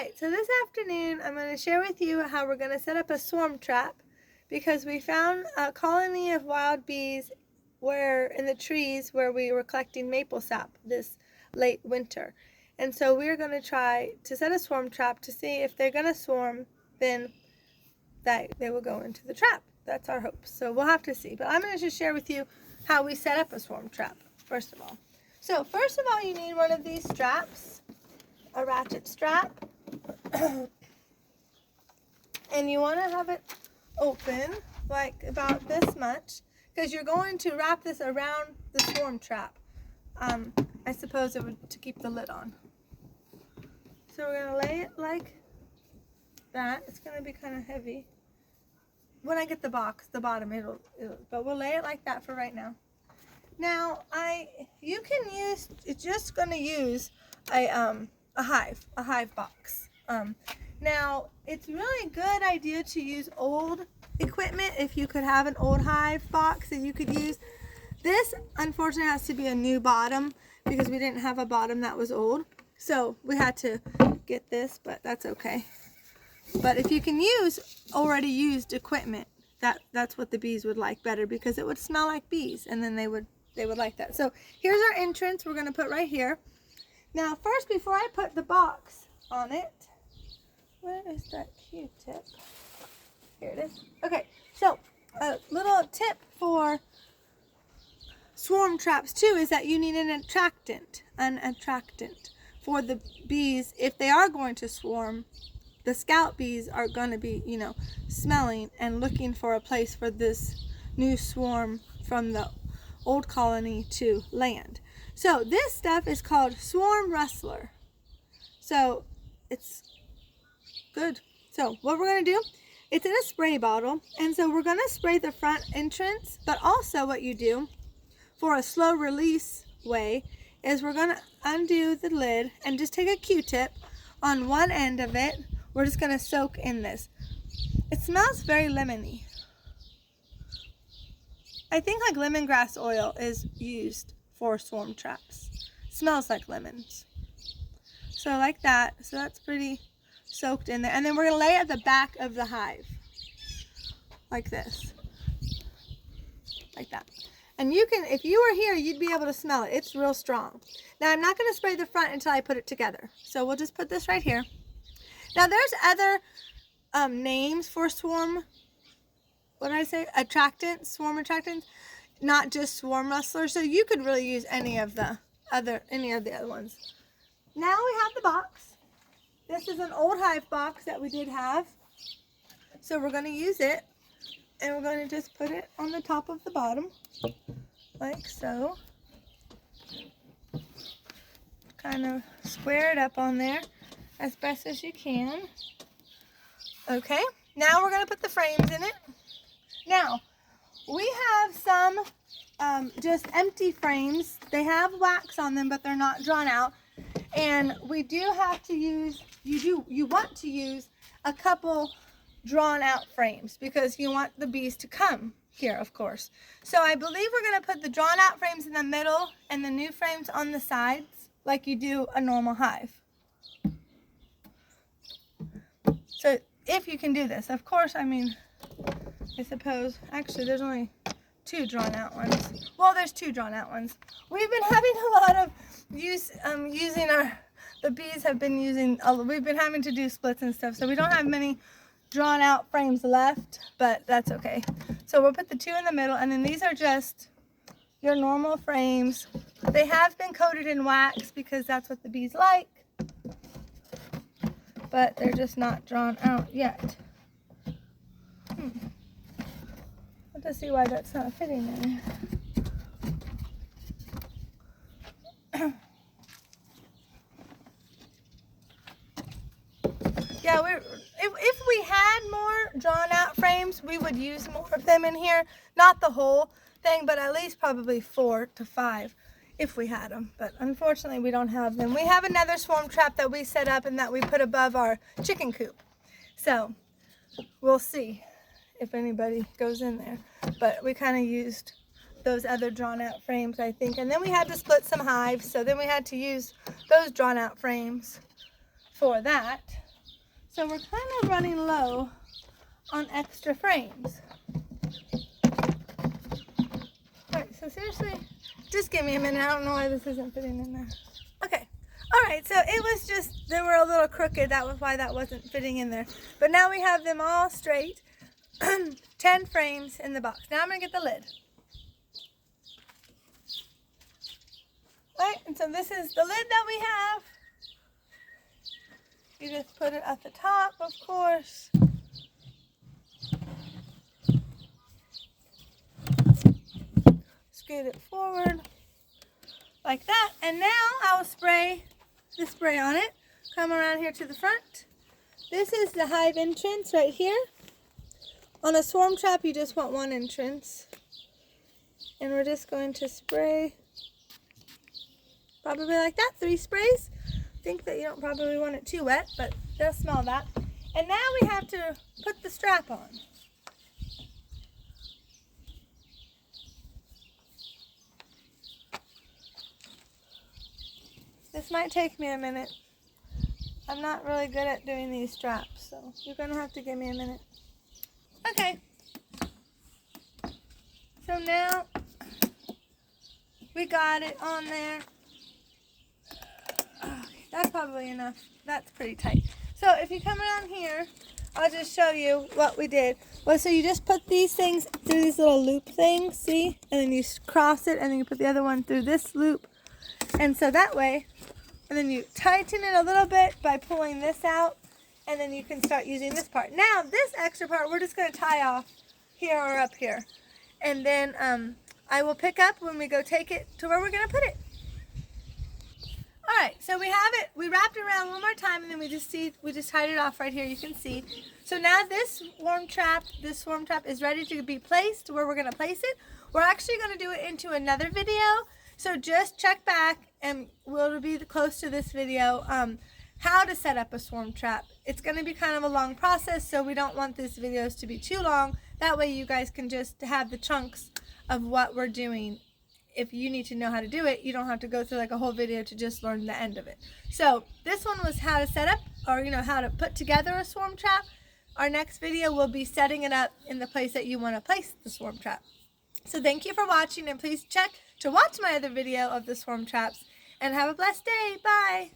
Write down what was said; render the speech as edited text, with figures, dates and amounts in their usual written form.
Alright, so this afternoon I'm going to share with you how we're going to set up a swarm trap because we found a colony of wild bees in the trees where we were collecting maple sap this late winter. And so we're going to try to set a swarm trap to see if they're going to swarm, then that they will go into the trap. That's our hope. So we'll have to see. But I'm going to just share with you how we set up a swarm trap, first of all. So first of all, you need one of these straps. A ratchet strap, and you want to have it open like about this much because you're going to wrap this around the swarm trap. I suppose it would to keep the lid on. So we're going to lay it like that. It's going to be kind of heavy. When I get the box, the bottom, but we'll lay it like that for right now. Now, you can use, it's just going to use a hive box. Now, it's really a good idea to use old equipment if you could have an old hive box that you could use. This, unfortunately, has to be a new bottom because we didn't have a bottom that was old. So we had to get this, but that's okay. But if you can use already used equipment, that's what the bees would like better because it would smell like bees, and then they would like that. So here's our entrance we're going to put right here. Now, first, before I put the box on it, where is that Q-tip? Here it is. Okay, so a little tip for swarm traps, too, is that you need an attractant for the bees. If they are going to swarm, the scout bees are going to be, smelling and looking for a place for this new swarm from the old colony to land. So this stuff is called Swarm Rustler. So it's good. So what we're going to do, it's in a spray bottle. And so we're going to spray the front entrance. But also what you do for a slow release way is we're going to undo the lid and just take a Q-tip on one end of it. We're just going to soak in this. It smells very lemony. I think like lemongrass oil is used for swarm traps. Smells like lemons. So like that. So that's pretty soaked in there. And then we're going to lay it at the back of the hive. Like this. Like that. And you can, if you were here, you'd be able to smell it. It's real strong. Now I'm not going to spray the front until I put it together. So we'll just put this right here. Now there's other names for swarm, what did I say? Attractants, swarm attractants. Not just swarm rustlers, so you could really use any of the other ones. Now we have the box. This is an old hive box that we did have, so we're going to use it, and we're going to just put it on the top of the bottom, like so. Kind of square it up on there as best as you can. Okay, now we're going to put the frames in it. Now, we have some just empty frames. They have wax on them, but they're not drawn out. And we do have to use, you want to use a couple drawn out frames because you want the bees to come here, of course. So I believe we're going to put the drawn out frames in the middle and the new frames on the sides like you do a normal hive. So if you can do this, of course, I suppose, actually, there's only two drawn out ones. Well, there's two drawn out ones. We've been having a lot of the bees have been using, we've been having to do splits and stuff, so we don't have many drawn out frames left, but that's okay. So we'll put the two in the middle, and then these are just your normal frames. They have been coated in wax because that's what the bees like, but they're just not drawn out yet. To see why that's not fitting there. Yeah, if we had more drawn out frames, we would use more of them in here. Not the whole thing, but at least probably 4 to 5 if we had them. But unfortunately, we don't have them. We have another swarm trap that we set up and that we put above our chicken coop. So we'll see if anybody goes in there. But we kind of used those other drawn out frames, I think. And then we had to split some hives, so then we had to use those drawn out frames for that. So we're kind of running low on extra frames. Alright, so seriously, just give me a minute. I don't know why this isn't fitting in there. Okay. Alright, so it was just, they were a little crooked. That was why that wasn't fitting in there. But now we have them all straight. 10 frames in the box. Now I'm going to get the lid. Alright, and so this is the lid that we have. You just put it at the top, of course. Scoot it forward like that. And now I'll spray the spray on it. Come around here to the front. This is the hive entrance right here. On a swarm trap, you just want one entrance. And we're just going to spray probably like that, 3 sprays. Think that you don't probably want it too wet, but they'll smell that. And now we have to put the strap on. This might take me a minute. I'm not really good at doing these straps, so you're going to have to give me a minute. Okay. So now we got it on there. Okay, that's probably enough. That's pretty tight. So if you come around here, I'll just show you what we did. Well, so you just put these things through these little loop things, see? And then you cross it, and then you put the other one through this loop. And so that way, and then you tighten it a little bit by pulling this out, and then you can start using this part. Now, this extra part, we're just going to tie off here or up here. And then I will pick up when we go take it to where we're going to put it. Alright, so we have it. We wrapped it around one more time, and then we just tied it off right here. You can see. So now this swarm trap is ready to be placed where we're going to place it. We're actually going to do it into another video. So just check back, and we'll be close to this video, how to set up a swarm trap. It's going to be kind of a long process, so we don't want these videos to be too long. That way you guys can just have the chunks of what we're doing. If you need to know how to do it, you don't have to go through like a whole video to just learn the end of it. So this one was how to set up, or how to put together a swarm trap. Our next video will be setting it up in the place that you want to place the swarm trap. So thank you for watching, and please check to watch my other video of the swarm traps, and have a blessed day. Bye.